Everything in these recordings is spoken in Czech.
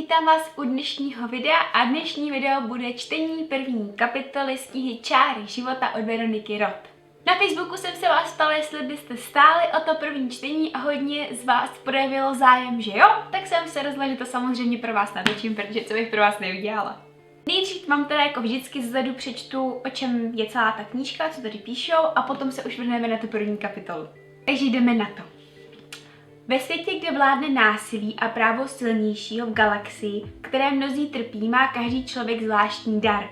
Vítám vás u dnešního videa a dnešní video bude čtení první kapitoly z knihy Čáry života od Veroniky Roth. Na Facebooku jsem se vás ptala, jestli byste stáli o to první čtení a hodně z vás projevilo zájem, že jo, tak jsem se rozhodla, že to samozřejmě pro vás natočím, protože co bych pro vás neudělala. Nejdřív vám teda jako vždycky zezadu přečtu, o čem je celá ta knížka, co tady píšou, a potom se už vrhneme na tu první kapitolu. Takže jdeme na to. Ve světě, kde vládne násilí a právo silnějšího v galaxii, které mnozí trpí, má každý člověk zvláštní dar.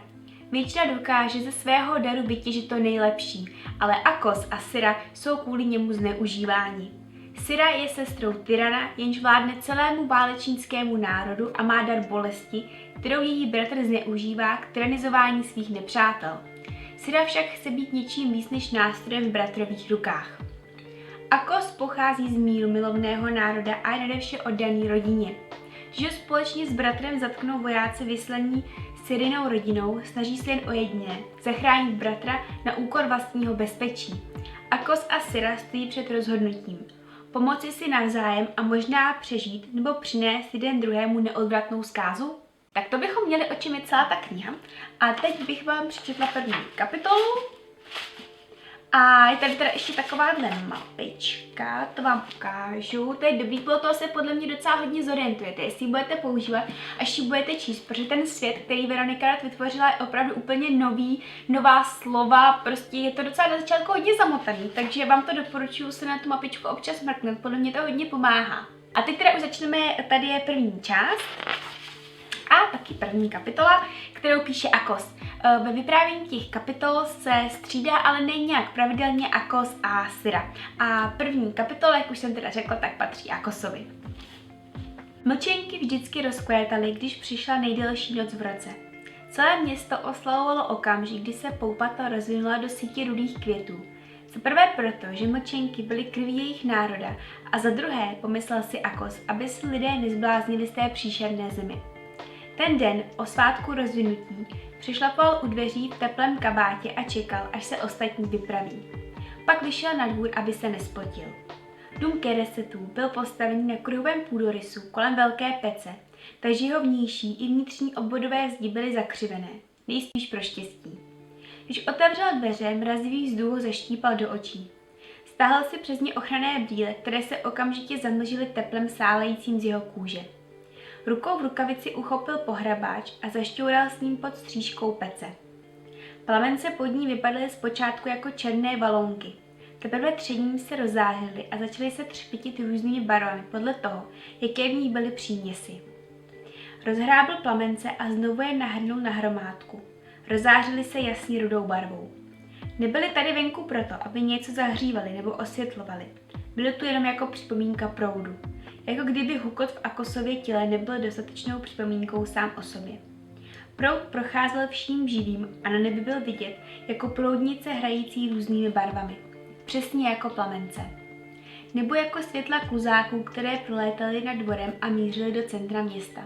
Většina dokáže ze svého daru vytěžit to nejlepší, ale Akos a Syra jsou kvůli němu zneužíváni. Syra je sestrou tyrana, jenž vládne celému válečnínskému národu a má dar bolesti, kterou její bratr zneužívá k tyranizování svých nepřátel. Syra však chce být něčím víc než nástrojem v bratrových rukách. Akos pochází z míru milovného národa a je nadevše oddaný rodině. Žiju společně s bratrem zatknou vojáci vyslaní Syrinou rodinou, snaží se jen o jediné, zachránit bratra na úkor vlastního bezpečí. Akos a Syra stojí před rozhodnutím. Pomoci si navzájem a možná přežít nebo přinést jeden druhému neodvratnou zkázu? Tak to bychom měli, o čem je celá ta kniha. A teď bych vám přečetla první kapitolu. A je tady teda ještě takováhle mapička, to vám ukážu. To je dobrý, podle toho se podle mě docela hodně zorientujete, jestli ji budete používat, až ji budete číst, protože ten svět, který Veronika Roth vytvořila, je opravdu úplně nová slova, prostě je to docela na začátku hodně zamotaný, takže vám to doporučuji se na tu mapičku občas mrknout, podle mě to hodně pomáhá. A teď teda už začneme, tady je první část a taky první kapitola, kterou píše Akos. Ve vyprávění těch kapitol se střídá, ale není nějak pravidelně Akos a Syra. A první kapitola, jak už jsem teda řekla, tak patří Akosovi. Mlčenky vždycky rozkvétaly, když přišla nejdelší noc v roce. Celé město oslavovalo okamžik, kdy se poupata rozvinula do sítě rudých květů. Za prvé proto, že mlčenky byly krví jejich národa, a za druhé pomyslel si Akos, aby se lidé nezbláznili z té příšerné zemi. Ten den, o svátku rozvinutí, přišlapoval u dveří v teplém kabátě a čekal, až se ostatní vypraví. Pak vyšel na dvůr, aby se nespotil. Dům Keresetů byl postavený na kruhovém půdorysu kolem velké pece, takže jeho vnější i vnitřní obvodové zdi byly zakřivené, nejspíš pro štěstí. Když otevřel dveře, mrazivý vzduch ho zaštípal do očí. Stáhl si přes ně ochranné brýle, které se okamžitě zamlžily teplem sálejícím z jeho kůže. Rukou v rukavici uchopil pohrabáč a zašťoural s ním pod střížkou pece. Plamence pod ní vypadaly zpočátku jako černé balónky. Teprve třením se rozářily a začaly se třpitit různými barvami podle toho, jaké v ní byly příměsi. Rozhrábl plamence a znovu je nahrnul na hromádku. Rozářily se jasně rudou barvou. Nebyly tady venku proto, aby něco zahřívali nebo osvětlovali. Byly tu jenom jako připomínka proudu. Jako kdyby hukot v Akosově těle nebyl dostatečnou připomínkou sám o sobě. Proud procházel vším živým a na nebi byl vidět jako proudnice hrající různými barvami. Přesně jako plamence. Nebo jako světla kluzáků, které prolétaly nad dvorem a mířily do centra města.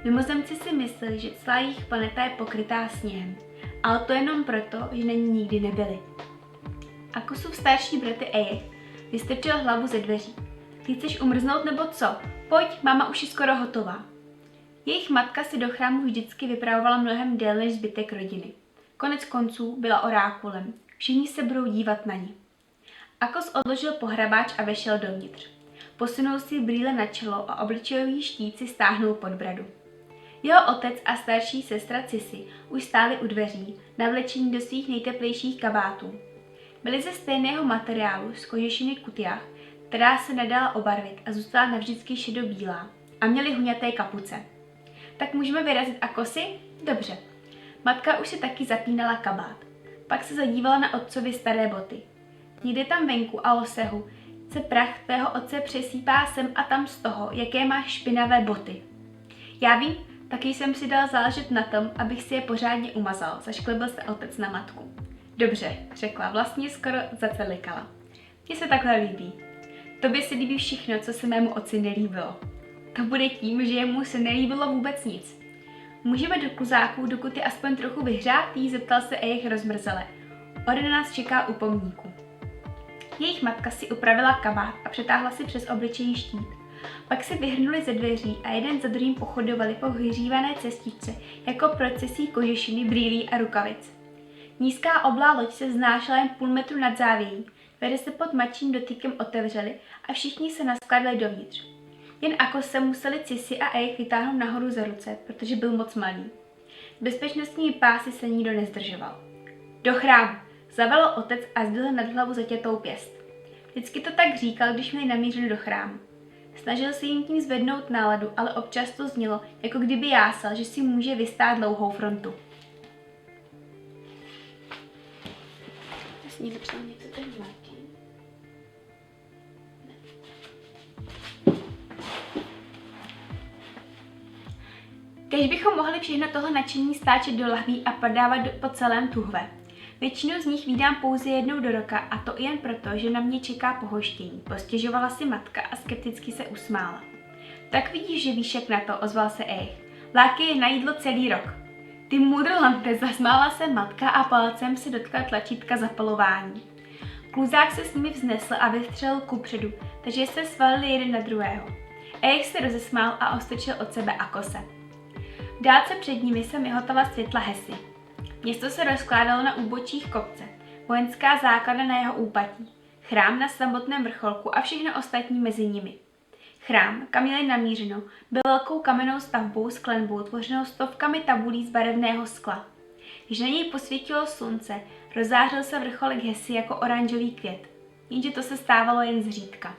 Mimozemci si mysleli, že celá jejich planeta je pokrytá sněhem, ale to jenom proto, že na ní nikdy nebyli. Akosův starší bratr Ejech vystrčil hlavu ze dveří. Ty chceš umrznout nebo co? Pojď, máma už je skoro hotová. Jejich matka si do chrámu vždycky vypravovala mnohem déle než zbytek rodiny. Konec konců byla orákulem. Všichni se budou dívat na ní. Akos odložil pohrabáč a vešel dovnitř. Posunul si brýle na čelo a obličejový štít si stáhnul pod bradu. Jeho otec a starší sestra Cisi už stáli u dveří, navlečení do svých nejteplejších kabátů. Byli ze stejného materiálu z kožešiny kutiach, která se nedala obarvit a zůstala navždycky šedobílá, a měli huňaté kapuce. Tak můžeme vyrazit, Akosi? Dobře. Matka už si taky zapínala kabát. Pak se zadívala na otcovi staré boty. Někde tam venku a osehu se prach tvého otce přesýpá sem a tam z toho, jaké máš špinavé boty. Já vím, taky jsem si dal záležet na tom, abych si je pořádně umazal, zašklebil se otec na matku. Dobře, řekla, vlastně skoro zacelikala. Mně se takhle líbí. Tobě se líbí všechno, co se mému otci nelíbilo. To bude tím, že jemu se nelíbilo vůbec nic. Můžeme do kluzáků, dokud je aspoň trochu vyhřátý, zeptal se Ejech rozmrzele. Ode nás čeká u pomníku. Jejich matka si upravila kabát a přetáhla si přes obličej štít. Pak se vyhrnuli ze dveří a jeden za druhým pochodovali po vyhřívané cestičce jako procesí kožešiny, brýlí a rukavic. Nízká oblá loď se vznášela jen půl metru nad závějí, dveře se pod matčím dotýkem otevřely a všichni se naskladli dovnitř. Jen Akos se museli Cisi a Eich vytáhnout nahoru za ruce, protože byl moc malý. S bezpečnostními pásy se nikdo nezdržoval. Do chrámu, zavelel otec a zdvihl nad hlavu zatětou pěst. Vždycky to tak říkal, když měli namířeno do chrámu. Snažil se jim tím zvednout náladu, ale občas to znělo, jako kdyby jásal, že si může vystát dlouhou frontu. Někdo psal něco ten Martin. Kéž bychom mohli všechno tohle nadšení stáčet do lahví a prodávat po celém Tuhve. Většinu z nich vídám pouze jednou do roka a to jen proto, že na mě čeká pohoštění, postěžovala si matka a skepticky se usmála. Tak vidíš, že víš jak na to, ozval se Eich. Láky je na jídlo celý rok. Ty mudrlante, zasmála se matka a palcem se dotkla tlačítka zapalování. Kluzák se s nimi vznesl a vystřelil kupředu, takže se svalili jeden na druhého. Eich se rozesmál a ostočil od sebe Akose. V dálce před nimi se mihotala světla Hesy. Město se rozkládalo na úbočích kopce, vojenská základa na jeho úpatí, chrám na samotném vrcholku a všechno ostatní mezi nimi. Chrám, kam měli namířeno, byl velkou kamennou stavbou s klenbou tvořenou stovkami tabulí z barevného skla. Když na něj posvítilo slunce, rozářil se vrcholek Hesy jako oranžový květ, jenže to se stávalo jen zřídka.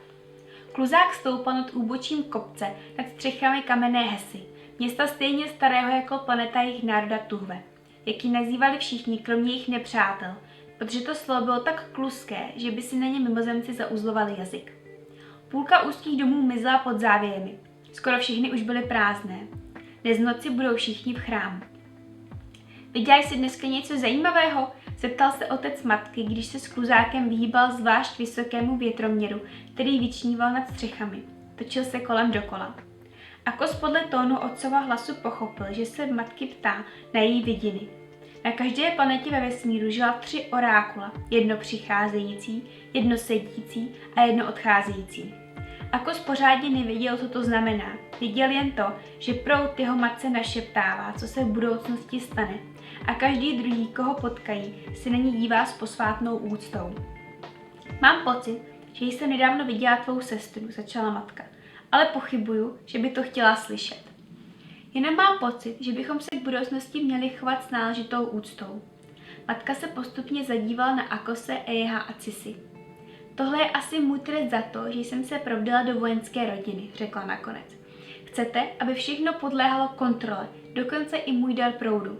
Kluzák stoupal nad úbočím kopce nad střechami kamenné Hesy, města stejně starého jako planeta jejich národa Tuhve, jak ji nazývali všichni, kromě jejich nepřátel, protože to slovo bylo tak kluské, že by si na ně mimozemci zauzlovali jazyk. Půlka úzkých domů mizela pod závějemi. Skoro všechny už byly prázdné. Dnes v noci budou všichni v chrámu. Viděla jsi dneska něco zajímavého? Zeptal se otec matky, když se s kluzákem vyhýbal zvlášť vysokému větroměru, který vyčníval nad střechami. Točil se kolem dokola. Akos podle tónu otcova hlasu pochopil, že se matky ptá na její vidiny. Na každé planetě ve vesmíru žila 3 orákula, jedno přicházející, jedno sedící a jedno odcházející. Akos pořádně nevěděl, co to znamená. Věděl jen to, že proud jeho matce našeptává, co se v budoucnosti stane a každý druhý, koho potkají, se na ní dívá s posvátnou úctou. Mám pocit, že jsem nedávno viděla tvou sestru, začala matka, ale pochybuju, že by to chtěla slyšet. Jenom mám pocit, že bychom se k budoucnosti měli chovat s náležitou úctou. Matka se postupně zadívala na Akose, Eiha a Cisi. Tohle je asi můj trest za to, že jsem se provdala do vojenské rodiny, řekla nakonec. Chcete, aby všechno podléhalo kontrole, dokonce i můj dar proudu.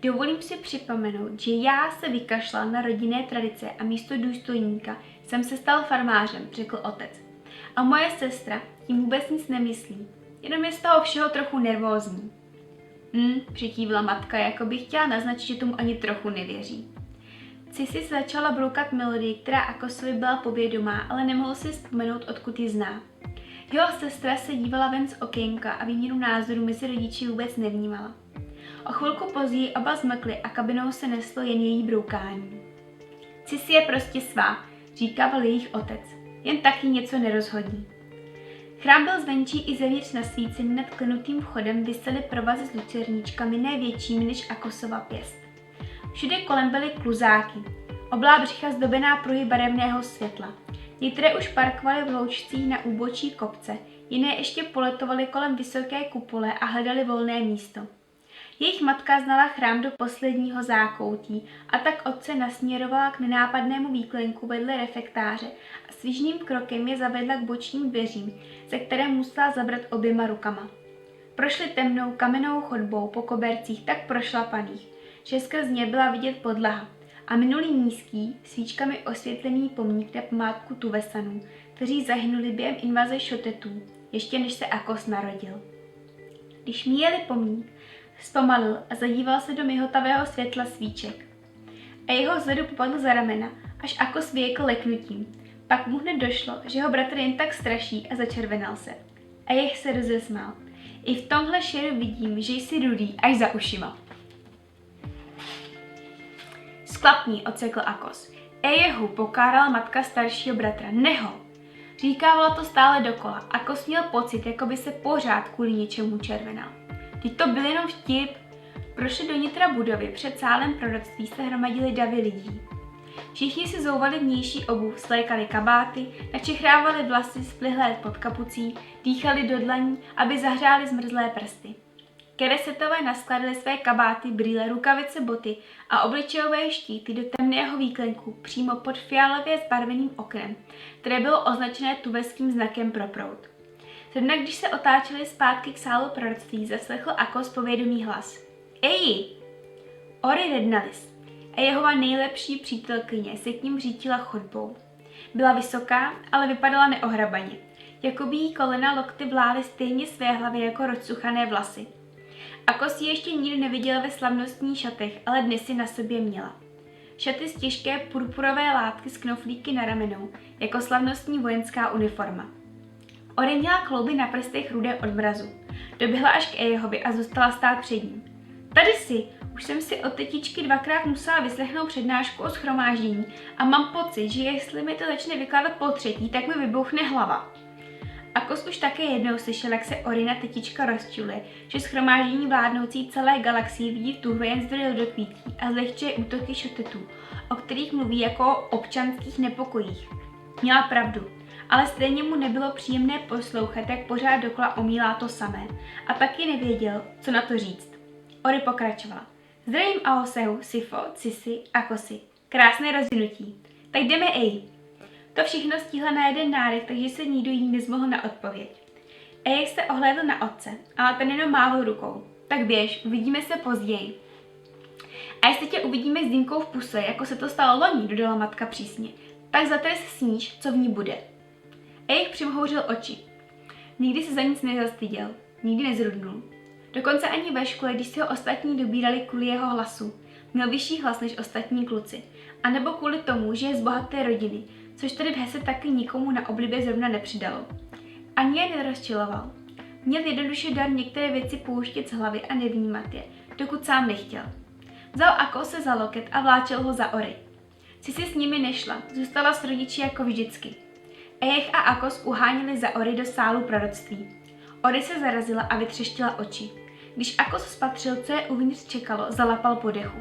Dovolím si připomenout, že já se vykašlal na rodinné tradice a místo důstojníka jsem se stal farmářem, řekl otec. A moje sestra tím vůbec nic nemyslí, jenom je z toho všeho trochu nervózní. Přikývla matka, jako by chtěla naznačit, že tomu ani trochu nevěří. Cisi se začala broukat melodii, která Akosovi byla povědomá, ale nemohl si vzpomenout, odkud ji zná. Jeho sestra se dívala ven z okénka a výměnu názorů mezi rodiči vůbec nevnímala. O chvilku později oba zmlkli a kabinou se neslo jen její broukání. Cisi je prostě svá, říkával jejich otec, jen taky něco nerozhodí. Chrám byl zvenčí i zevnitř nasvícený, nad klenutým vchodem visely provazy s lucerníčkami ne většími než Akosova pěst. Všude kolem byly kluzáky, oblá břicha zdobená pruhy barevného světla. Některé už parkovaly v loučcích na úbočí kopce, jiné ještě poletovaly kolem vysoké kupole a hledali volné místo. Jejich matka znala chrám do posledního zákoutí a tak otce nasměrovala k nenápadnému výklenku vedle refektáře a svižným krokem je zavedla k bočním dveřím, ze které musela zabrat oběma rukama. Prošli temnou kamennou chodbou po kobercích tak prošlapaných, že skrz ně byla vidět podlaha a minulý nízký, svíčkami osvětlený pomník na památku Tuvesanů, kteří zahynuli během invaze šotetů, ještě než se Akos narodil. Když míjeli pomník, zpomalil a zadíval se do mihotavého světla svíček. A jeho zadu popadl za ramena, až Akos vyjekl leknutím. Pak mu hned došlo, že ho bratr jen tak straší a začervenal se. A Jech se rozesmál. I v tomhle šeru vidím, že jsi rudý až za ušima. Sklapni, odsekl Akos. Ejehu, pokárala matka staršího bratra. Neho! Říkávala to stále dokola a Kos měl pocit, jako by se pořád kvůli něčemu červenal. Vždyť to byl jenom vtip. Prošli do nitra budovy, před sálem proroctví se hromadily davy lidí. Všichni si zouvali vnější obuv, svlékali kabáty, načechrávali vlasy splihlé pod kapucí, dýchali do dlaní, aby zahřáli zmrzlé prsty. Keresetové naskladili své kabáty, brýle, rukavice, boty a obličejové štíty do temného výklenku přímo pod fialově zbarveným oknem, které bylo označené tuveským znakem pro proud. Zrovna když se otáčeli zpátky k sálu proroctví, zaslechl Akos povědomý hlas. Ej! Ori Rednalis a Jehova nejlepší přítelkyně se k ním řítila chodbou. Byla vysoká, ale vypadala neohrabaně, jako by jí kolena lokty vlály stejně své hlavě jako rozcuchané vlasy. Akos ji ještě nikdy neviděl ve slavnostních šatech, ale dnes si na sobě měla. Šaty z těžké purpurové látky s knoflíky na ramenou, jako slavnostní vojenská uniforma. Ori měla klouby na prstech rudé od mrazu. Doběhla až k Ejehovi a zůstala stát před ním. Tady si, už jsem si od tetičky dvakrát musela vyslechnout přednášku o shromáždění a mám pocit, že jestli mi to začne vykládat po třetí, tak mi vybouchne hlava. Akos už také jednou slyšel, jak se Orina tetička rozčiluje, že shromáždění vládnoucí celé galaxii vidí tu jen zdroje ledokvítí a zlehčuje útoky šotetů, o kterých mluví jako o občanských nepokojích. Měla pravdu, ale stejně mu nebylo příjemné poslouchat, jak pořád dokola omílá to samé a taky nevěděl, co na to říct. Ori pokračovala. Zdravím Aosehu, Sifo, Cisi a Kosi. Krásné rozvinutí. Tak jdeme, ej. To všechno stihla na jeden nádech, takže se nikdo jí nezmohl na odpověď. Ejek se ohlédl na otce, ale ten jenom mávl rukou. Tak běž, uvidíme se později. A jestli tě uvidíme s dýmkou v puse, jako se to stalo loni, dodala matka přísně, tak zatrž sníž, co v ní bude. Ejek přimhouřil oči. Nikdy se za nic nezastyděl, nikdy nezrudnul. Dokonce ani ve škole, když si ho ostatní dobírali kvůli jeho hlasu, měl vyšší hlas než ostatní kluci, anebo kvůli tomu, že je z bohaté rodiny, což tady v Hese taky nikomu na oblibě zrovna nepřidalo. Ani je nerozčiloval. Měl jednoduše dar některé věci pouštět z hlavy a nevnímat je, dokud sám nechtěl. Vzal Akose za loket a vláčel ho za Ori. Cisi s nimi nešla, zůstala s rodiči jako vždycky. Ejech a Akos uháněli za Ori do sálu proroctví. Ori se zarazila a vytřeštila oči. Když Akos spatřil, co je uvnitř čekalo, zalapal po dechu.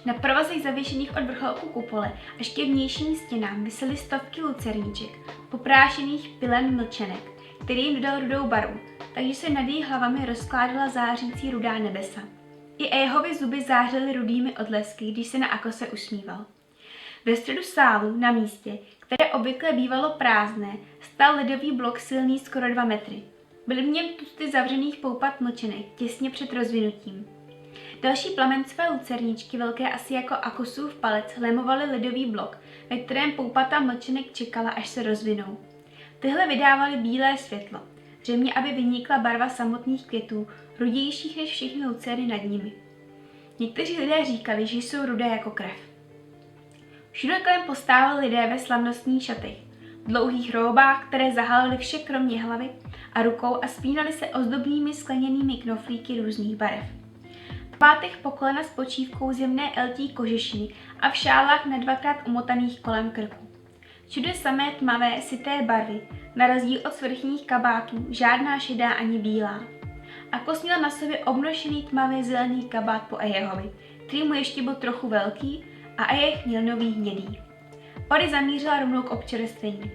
Na provazech zavěšených od vrcholku kupole až ke vnějším stěnám visely stovky lucerníček, poprášených pilem mlčenek, který jim dodal rudou barvu, takže se nad jejich hlavami rozkládala zářící rudá nebesa. I Ejehovi zuby zářily rudými odlesky, když se na Akose usmíval. Ve středu sálu, na místě, které obvykle bývalo prázdné, stál ledový blok silný skoro 2 metry. Byly v něm tucty zavřených poupat mlčenek těsně před rozvinutím. Další plamencové lucerničky, velké asi jako Akosův palec, lemovaly ledový blok, ve kterém poupata mlčenek čekala, až se rozvinou. Tyhle vydávaly bílé světlo, zřejmě aby vynikla barva samotných květů, rudějších než všechny lucerny nad nimi. Někteří lidé říkali, že jsou rudé jako krev. Všude kolem postávali lidé ve slavnostních šatech, v dlouhých róbách, které zahalily vše kromě hlavy a rukou a spínali se ozdobnými skleněnými knoflíky různých barev. V pátech po kolena s počívkou z jemné eltí kožešiny a v šálách na 2krát umotaných kolem krku. Všude samé tmavé, syté barvy, na rozdíl od svrchních kabátů, žádná šedá ani bílá. Akos měl na sobě obnošený tmavě zelený kabát po Ejehovi, který mu ještě byl trochu velký, a Ejeh měl nový hnědý. Ori zamířila rovnou k občerstvení.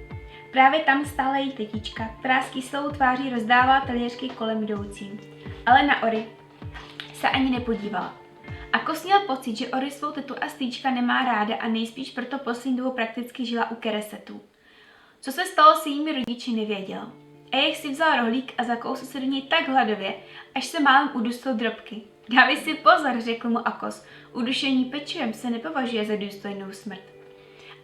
Právě tam stála její tetička, která s kyselou tváří rozdávala talířky kolem jdoucím. Ale na Ori se ani nepodívala. Akos měl pocit, že Ori svou tetu a strýčka nemá ráda a nejspíš proto poslední dobou prakticky žila u keresetů. Co se stalo s jejími rodiči, nevěděl. Ejech si vzal rohlík a zakousl se do něj tak hladově, až se málem udusil drobky. Dávej si pozor, řekl mu Akos. Udušení pečivem se nepovažuje za důstojnou smrt.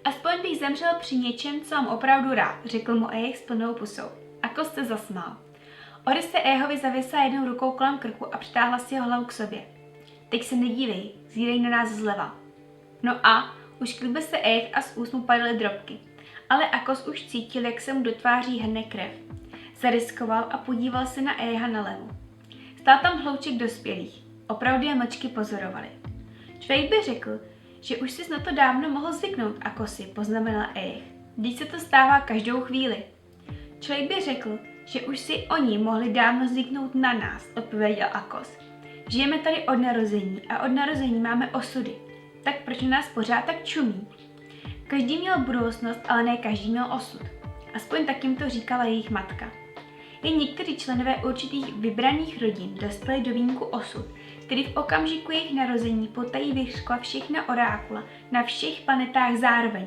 Aspoň bych zemřel při něčem, co mám opravdu rád, řekl mu Ejech s plnou pusou. Akos se zasmál. Ori se Ejehovi zavěsila jednou rukou kolem krku a přitáhla si jeho hlavu k sobě. Teď se nedívej, zírej na nás zleva. No a, už klíbil se Ejech a z úst mu padaly drobky. Ale Akos už cítil, jak se mu do tváří hrne krev. Zariskoval a podíval se na Ejeha nalevo. Stál tam hlouček dospělých. Opravdu je mlčky pozorovali. Člověk by řekl, že už sis na to dávno mohl zvyknout, Akosi, poznamenal Ejech. Vždyť se to stává každou chvíli. Člověk by řekl, že už si oni mohli dávno zvyknout na nás, odpověděl Akos. Žijeme tady od narození a od narození máme osudy. Tak proč na nás pořád tak čumí? Každý měl budoucnost, ale ne každý měl osud. Aspoň tak jim to říkala jejich matka. Jen někteří členové určitých vybraných rodin dostali do vínku osud, který v okamžiku jejich narození potají vyřkla všechna orákula na všech planetách zároveň.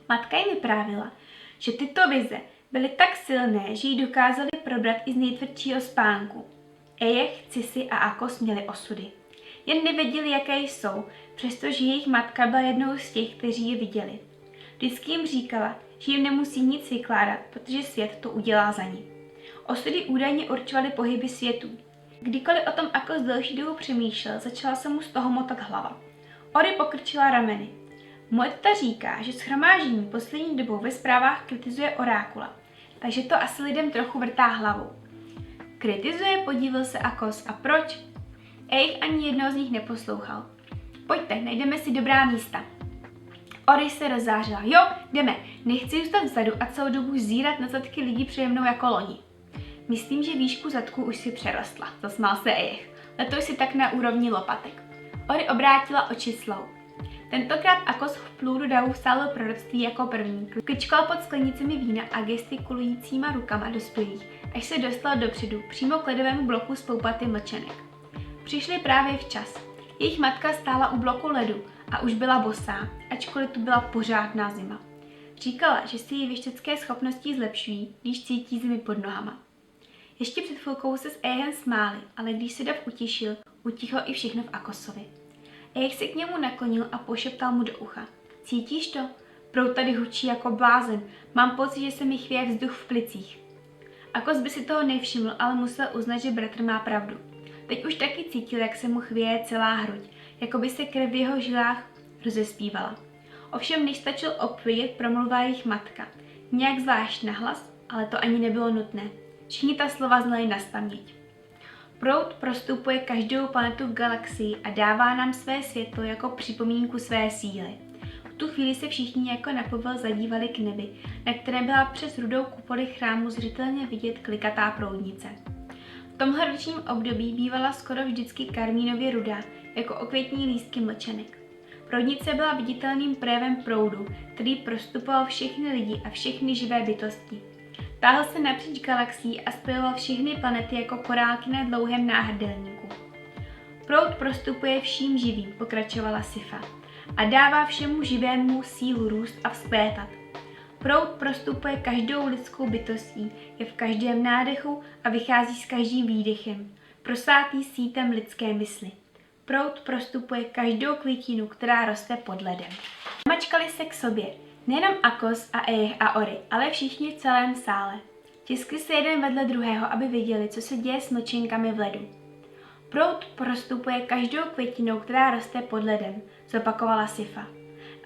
Matka jim vyprávila, že tyto vize byly tak silné, že ji dokázali probrat i z nejtvrdšího spánku. Ejech, Cisi a Akos měli osudy. Jen nevěděli, jaké jsou, přestože jejich matka byla jednou z těch, kteří je viděli. Vždycky jim říkala, že jim nemusí nic vykládat, protože svět to udělá za ně. Osudy údajně určovaly pohyby světů. Kdykoliv o tom Akos delší dobu přemýšlel, začala se mu z toho motat hlava. Ori pokrčila rameny. Moje teta říká, že shromáždění poslední dobou ve zprávách kritizuje orákula, takže to asi lidem trochu vrtá hlavou. Kritizuje, podívil se Akos, a proč? Ejch ani jednoho z nich neposlouchal. Pojďte, najdeme si dobrá místa. Ori se rozzářila. Jo, jdeme, nechci zůstat vzadu a celou dobu zírat na zadky lidí přede mnou jako loni. Myslím, že výšku zadku už si přerostla, zasmál se Ejch. Letos si tak na úrovni lopatek. Ori obrátila oči slou. Tentokrát Akos vplul do davu vstálil proroctví jako první. Kličkal pod sklenicemi vína a gestikulujícíma rukama dospělých, až se dostal dopředu, přímo k ledovému bloku s poupaty mlčenek. Přišli právě včas. Jejich matka stála u bloku ledu a už byla bosá, ačkoliv tu byla pořádná zima. Říkala, že si její věštecké schopnosti zlepšují, když cítí zemi pod nohama. Ještě před chvilkou se s Ejhem smáli, ale když se dav utišil, utichlo i všechno v Akosovi. Ejch se k němu naklonil a pošeptal mu do ucha. Cítíš to? Proud tady hučí jako blázen. Mám pocit, že se mi chvěje vzduch v plicích. Akos by si toho nevšiml, ale musel uznat, že bratr má pravdu. Teď už taky cítil, jak se mu chvěje celá hruď, jako by se krev v jeho žilách rozespívala. Ovšem, než stačil odpovědět, promluvila jejich matka. Nějak zvlášť nahlas, ale to ani nebylo nutné. Všichni ta slova znali nazpaměť. Proud prostupuje každou planetu v galaxii a dává nám své světlo jako připomínku své síly. V tu chvíli se všichni jako na povel zadívali k nebi, na které byla přes rudou kupoli chrámu zřetelně vidět klikatá proudnice. V tomhle ročním období bývala skoro vždycky karmínově rudá, jako okvětní lístky mlčenek. Proudnice byla viditelným projevem proudu, který prostupoval všechny lidi a všechny živé bytosti. Táhl se napříč galaxií a spojoval všechny planety jako korálky na dlouhém náhrdelníku. Proud prostupuje vším živým, pokračovala Sifa, a dává všemu živému sílu růst a vzkvétat. Proud prostupuje každou lidskou bytostí, je v každém nádechu a vychází s každým výdechem, prosátý sítem lidské mysli. Proud prostupuje každou květinu, která roste pod ledem. Mačkali se k sobě, nejenom Akos a Ejch a Ori, ale všichni v celém sále. Tiskli se jeden vedle druhého, aby viděli, co se děje s mlčenkami v ledu. Proud prostupuje každou květinou, která roste pod ledem, zopakovala Sifa,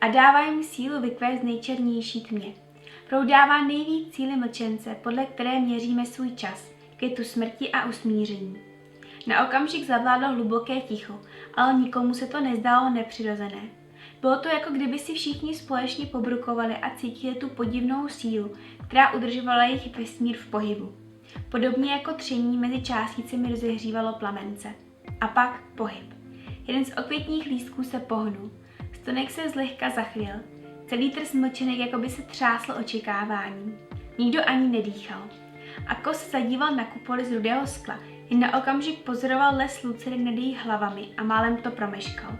a dává jim sílu vykvést nejčernější tmě. Proud dává nejvíc síly mlčence, podle které měříme svůj čas, květu smrti a usmíření. Na okamžik zavládlo hluboké ticho, ale nikomu se to nezdálo nepřirozené. Bylo to, jako kdyby si všichni společně pobrukovali a cítili tu podivnou sílu, která udržovala jejich vesmír v pohybu. Podobně jako tření mezi částicemi rozehřívalo plamence. A pak pohyb. Jeden z okvětních lístků se pohnul. Stonek se zlehka zachvěl. Celý trs mlčenek jako by se třásl očekáváním. Nikdo ani nedýchal. Akos se zadíval na kupoli z rudého skla, jen na okamžik pozoroval les lucerek nad jejich hlavami a málem to promeškal.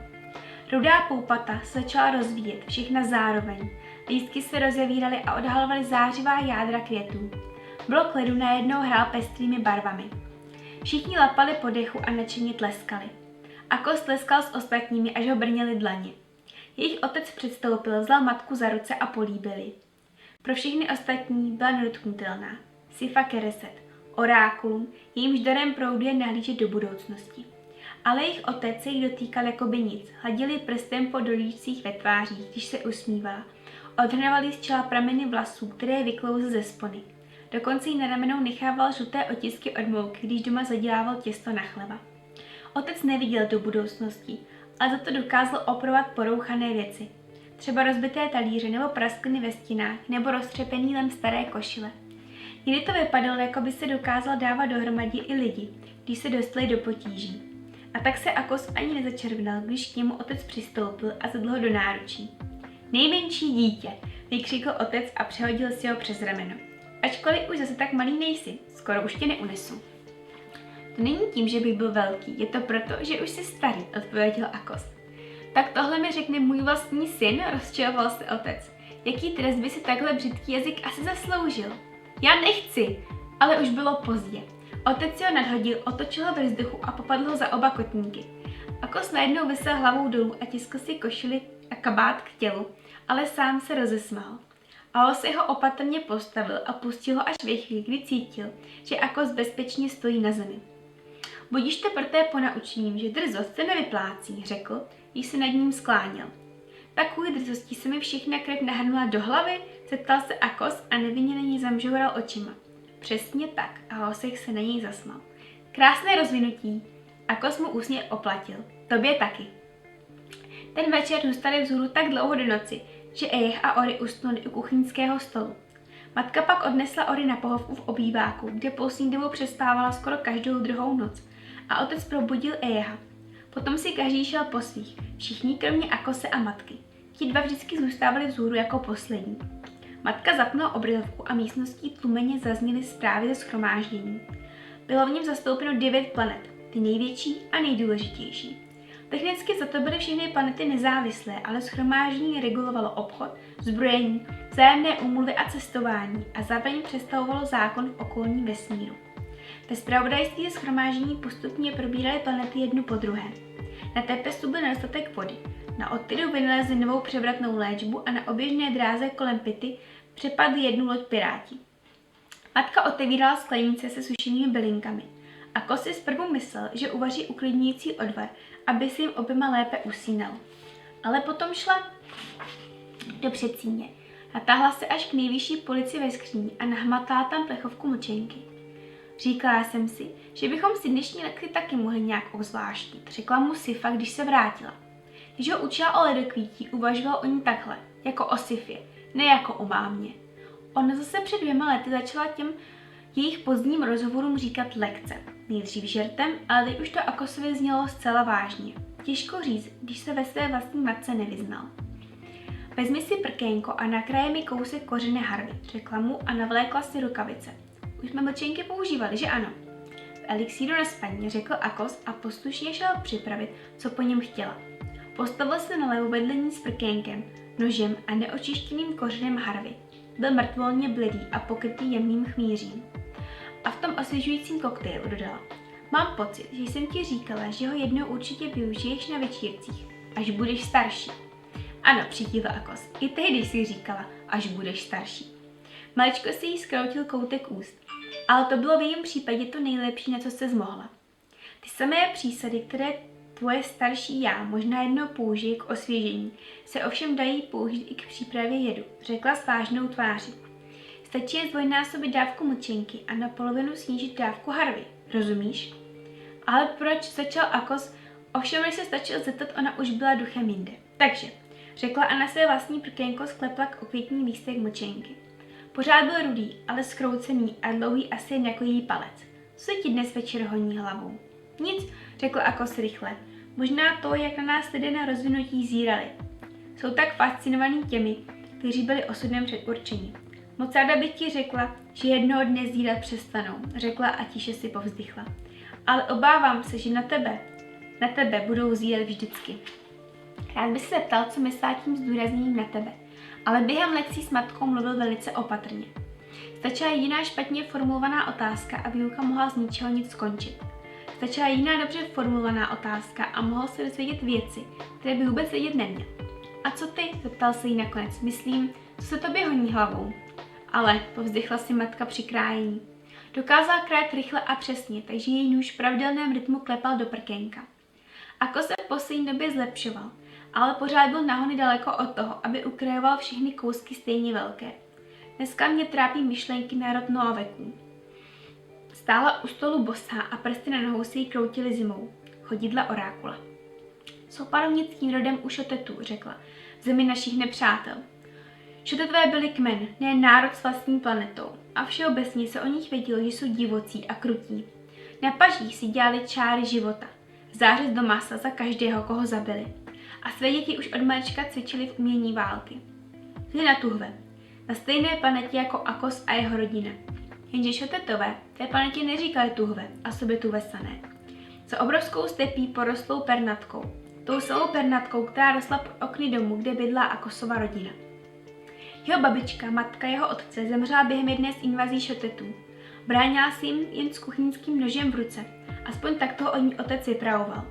Rudá poupata se začala rozvíjet, všechna zároveň. Lístky se rozevíraly a odhalovaly zářivá jádra květů. Blok ledu najednou hrál pestrými barvami. Všichni lapali po dechu a nadšeně tleskali. Akos tleskal s ostatními, až ho brněly dlaně. Jejich otec předstoupil, vzal matku za ruce a políbili. Pro všechny ostatní byla nedotknutelná. Sifa Kereset, orákulum, jejímž darem proudu je nahlížet do budoucnosti. Ale jejich otec se jich dotýkal jako by nic, hladili prstem po dolíčcích ve tvářích, když se usmívala. Odhrnovali z čela prameny vlasů, které vyklouzly ze spony. Dokonce jí na ramenou nechával žluté otisky od mouky, když doma zadělával těsto na chleba. Otec neviděl do budoucnosti, ale za to dokázal opravovat porouchané věci. třeba rozbité talíře nebo praskliny ve stěnách nebo roztřepený lem staré košile. Někdy to vypadalo, jako by se dokázal dávat dohromady i lidi, když se dostali do potíží. A tak se Akos ani nezačervenal, když k němu otec přistoupil a zadl ho do náručí. Nejmenší dítě, vykřikl otec a přehodil si ho přes rameno. Ačkoliv už zase tak malý nejsi, skoro už tě neunesu. To není tím, že bych byl velký, je to proto, že už jsi starý, odpověděl Akos. Tak tohle mi řekne můj vlastní syn, rozčiloval se otec. Jaký trest by si takhle břitký jazyk asi zasloužil? Já nechci, ale už bylo pozdě. Otec si ho nadhodil, otočil ho ve vzduchu a popadl ho za oba kotníky. Akos najednou vysel hlavou dolů a tiskl si košili a kabát k tělu, ale sám se rozesmál. Ao se ho opatrně postavil a pustil ho až ve chvíli, kdy cítil, že Akos bezpečně stojí na zemi. Budíš te proté ponaučením, že drzost se nevyplácí, řekl, když se nad ním skláněl. Takový drzostí se mi všechna krev nahrnula do hlavy, zeptal se Akos a nevinně na něj zamžoural očima. Přesně tak, a Hosek se na něj zasmál. Krásné rozvinutí. Akos mu úsměv oplatil. Tobě taky. Ten večer zůstali vzhůru tak dlouho do noci, že Ejech a Ori usnuli u kuchyňského stolu. Matka pak odnesla Ori na pohovku v obýváku, kde po snídani přespávala skoro každou druhou noc, a otec probudil Ejeha. Potom si každý šel po svých, všichni kromě Akose a matky. Ti dva vždycky zůstávali vzhůru jako poslední. Matka zapnula obrazovku a místností tlumeně zazněly zprávy ze shromáždění. Bylo v něm zastoupeno 9 planet, ty největší a nejdůležitější. Technicky za to byly všechny planety nezávislé, ale shromáždění regulovalo obchod, zbrojení, vzájemné úmluvy a cestování a zároveň představovalo zákon v okolním vesmíru. Ve zpravodajství shromáždění postupně probíraly planety jednu po druhé. Na Tepesu byl nedostatek vody, na Ottidu vynalezli novou převratnou léčbu a na oběžné dráze kolem Pity přepadli jednu loď piráti. Matka otevírala sklenice se sušenými bylinkami. Akos si zprvu myslel, že uvaří uklidňující odvar, aby si jim oběma lépe usínal. Ale potom šla do předsíně. Natáhla se až k nejvyšší polici ve skříni a nahmatala tam plechovku mlčenky. Říkala jsem si, že bychom si dnešní lekci taky mohli nějak obzvláštnit, řekla mu Sifa, když se vrátila. Když ho učila o ledokvítí, uvažoval o ní takhle, jako o Sifě, ne jako o mámě. Ona zase před 2 lety začala těm jejich pozdním rozhovorům říkat lekce. Nejdřív žertem, ale teď už to Akosovi znělo zcela vážně. Těžko říct, když se ve své vlastní matce nevyznal. Vezmi si prkénko a nakráje mi kousek kořené harvy, řekla mu a navlékla si rukavice. Už jsme mlčenky používali, že ano? V elixíru na spaní, řekl Akos a poslušně šel připravit, co po něm chtěla. Postavil se na levo vedle ní s prkénkem, nožem a neočištěným kořenem harvy. Byl mrtvolně bledý a pokrytý jemným chmířím. A v tom osvěžujícím koktejlu dodala. Mám pocit, že jsem ti říkala, že ho jednou určitě využiješ na večírcích, až budeš starší. Ano, přikývl Akos, i tehdy jsi říkala, až budeš starší. Maličko si jí zkroutil koutek úst, ale to bylo v jejím případě to nejlepší, na co se zmohla. Ty samé přísady, které tvoje starší já možná jednou použije k osvěžení, se ovšem dají použít i k přípravě jedu, řekla s vážnou tváří. Stačí jen zdvojnásobit dávku mlčenky a na polovinu snížit dávku harvy, rozumíš? Ale proč, začal Akos, ovšem než se stačil zeptat, ona už byla duchem jinde. Takže, řekla a na své vlastní prkénko sklepla k okvětní lístek mlčenky. Pořád byl rudý, ale zkroucený a dlouhý asi jen jako její palec. Co se ti dnes večer honí hlavou? Nic, řekl Akos rychle. Možná to, jak na nás lidé na rozvinutí zírali. Jsou tak fascinovaní těmi, kteří byli osudem předurčeni. Moc ráda bych ti řekla, že jednoho dne zírat přestanou, řekla a tiše si povzdychla. Ale obávám se, že na tebe budou zírat vždycky. Rád bych se zeptal, co myslela tím zdůrazněním na tebe, ale během lekcí s matkou mluvil velice opatrně. Stačila jiná špatně formulovaná otázka a výuka mohla z ničeho nic skončit. Stačila jiná dobře formulovaná otázka a mohl se dozvědět věci, které by vůbec vědět neměl. A co ty? Zeptal se jí nakonec. Myslím, co se tobě honí hlavou? Ale, povzdychla si matka při krájení. Dokázala krájet rychle a přesně, takže její nůž v pravidelném rytmu klepal do prkénka. Ako se v poslední době zlepšoval, ale pořád byl nahony daleko od toho, aby ukrajoval všechny kousky stejně velké. Dneska mě trápí myšlenky na rod Noaveků. Stála u stolu bosá a prsty na nohou se jí kroutily zimou. Chodidla orákula. Jsou panovnickým rodem Ušotetů, řekla. zemi našich nepřátel. Šotetové byli kmen, ne národ s vlastní planetou, a všeobecně se o nich vědělo, že jsou divocí a krutí. Na pažích si dělali čáry života, zářez do masa za každého, koho zabili. A své děti už od malička cvičili v umění války. Žili na Tuhve, na stejné planetě jako Akos a jeho rodina. Jenže Šotetové té planetě neříkali Tuhve a sobě Tuvesané. Za obrovskou stepí porostlou pernatkou. Tou samou pernatkou, která rostla pod okny domu, kde bydlá Akosova rodina. Jeho babička, matka jeho otce, zemřela během jedné z invazí Šotetů. Bránila si jim jen s kuchyňským nožem v ruce, aspoň tak toho o ní otec vypravoval.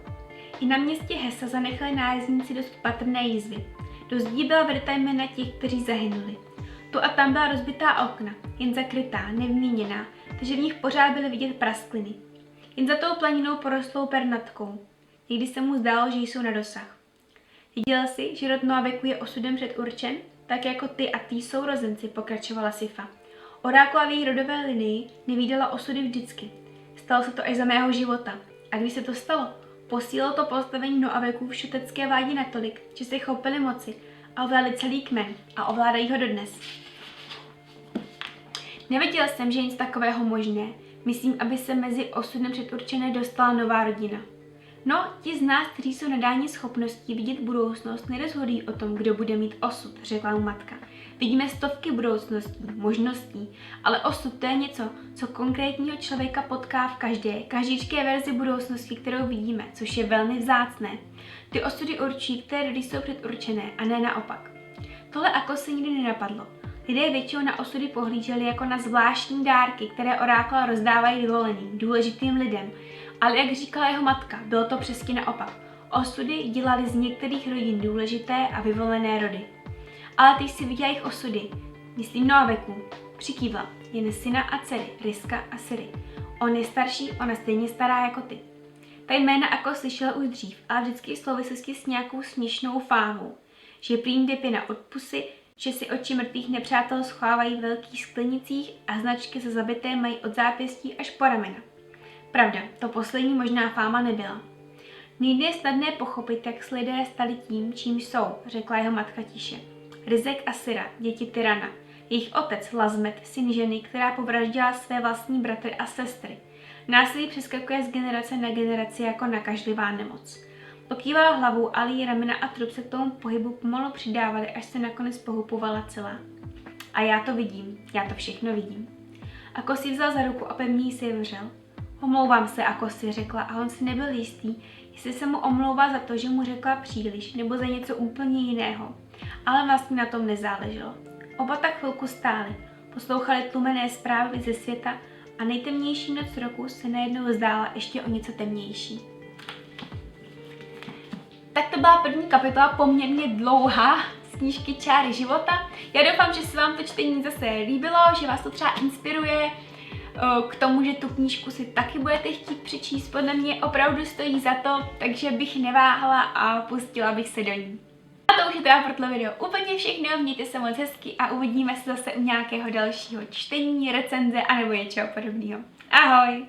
I na městě Hesa zanechali nájezdníci dost patrné jizvy. Do zdí byla vryta jména těch, kteří zahynuli. Tu a tam byla rozbitá okna, jen zakrytá, nevmíněná, takže v nich pořád byly vidět praskliny. Jen za tou planinou porostlou pernatkou. Někdy se mu zdálo, že jsou na dosah. Viděl si, že rod Noaveku je osudem předurčen, tak jako ty a tý sourozenci, pokračovala Sifa. Orákula v její rodové linii nevídala osudy vždycky. Stalo se to až za mého života. A když se to stalo, posílilo to postavení Noaveků v šotecké vládě natolik, že se chopili moci a ovládli celý kmen a ovládají ho dodnes. Nevěděl jsem, že nic takového možné. Myslím, aby se mezi osudem předurčené dostala nová rodina. No, ti z nás, kteří jsou nadáni schopností vidět budoucnost, nerozhodují o tom, kdo bude mít osud, řekla mu matka. Vidíme stovky budoucností, možností, ale osud to je něco, co konkrétního člověka potká v každé verzi budoucnosti, kterou vidíme, což je velmi vzácné. Ty osudy určí, které rody jsou předurčené a ne naopak. Tohle Akos se nikdy nenapadlo. Lidé většinou na osudy pohlíželi jako na zvláštní dárky, které orákla rozdávají vyvoleným, důležitým lidem. Ale jak říkala jeho matka, bylo to přesně naopak. Osudy dělaly z některých rodin důležité a vyvolené rody. Ale ty si viděla jejich osudy, myslím Noaveku, přikývla, jen syna a dcery, Riska a Siri. On je starší, ona stejně stará jako ty. Ta jména Akos slyšela už dřív, ale vždycky v souvislosti s nějakou směšnou fámou. Že prým jde pěna od pusy, že si oči mrtvých nepřátel schovávají v velkých sklenicích a značky se zabité mají od zápěstí až po ramena. Pravda, to poslední možná fáma nebyla. Někdy je snadné pochopit, jak se lidé stali tím, čím jsou, řekla jeho matka tiše. Rizek a Sira, děti Tyrana. Jejich otec Lazmet, syn ženy, která povraždila své vlastní bratry a sestry. Násilí přeskakuje z generace na generaci jako nakažlivá nemoc. Pokývala hlavou, ale její ramena a trup se k tomu pohybu pomalu přidávaly, až se nakonec pohupovala celá. A já to vidím, já to všechno vidím. Akos ji vzal za ruku a pevně jí si vřel. Omlouvám se, Akos si řekla, a on si nebyl jistý, jestli se mu omlouvá za to, že mu řekla příliš, nebo za něco úplně jiného. Ale vlastně na tom nezáleželo. Oba tak chvilku stáli, poslouchali tlumené zprávy ze světa a nejtemnější noc roku se najednou zdála ještě o něco temnější. Tak to byla první kapitola, poměrně dlouhá, z knížky Čáry života. Já doufám, že se vám to čtení zase líbilo, že vás to třeba inspiruje k tomu, že tu knížku si taky budete chtít přečíst. Podle mě opravdu stojí za to, takže bych neváhala a pustila bych se do ní. A to už je teda pro tohle video úplně všechno, mějte se moc hezky a uvidíme se zase u nějakého dalšího čtení, recenze anebo něčeho podobného. Ahoj!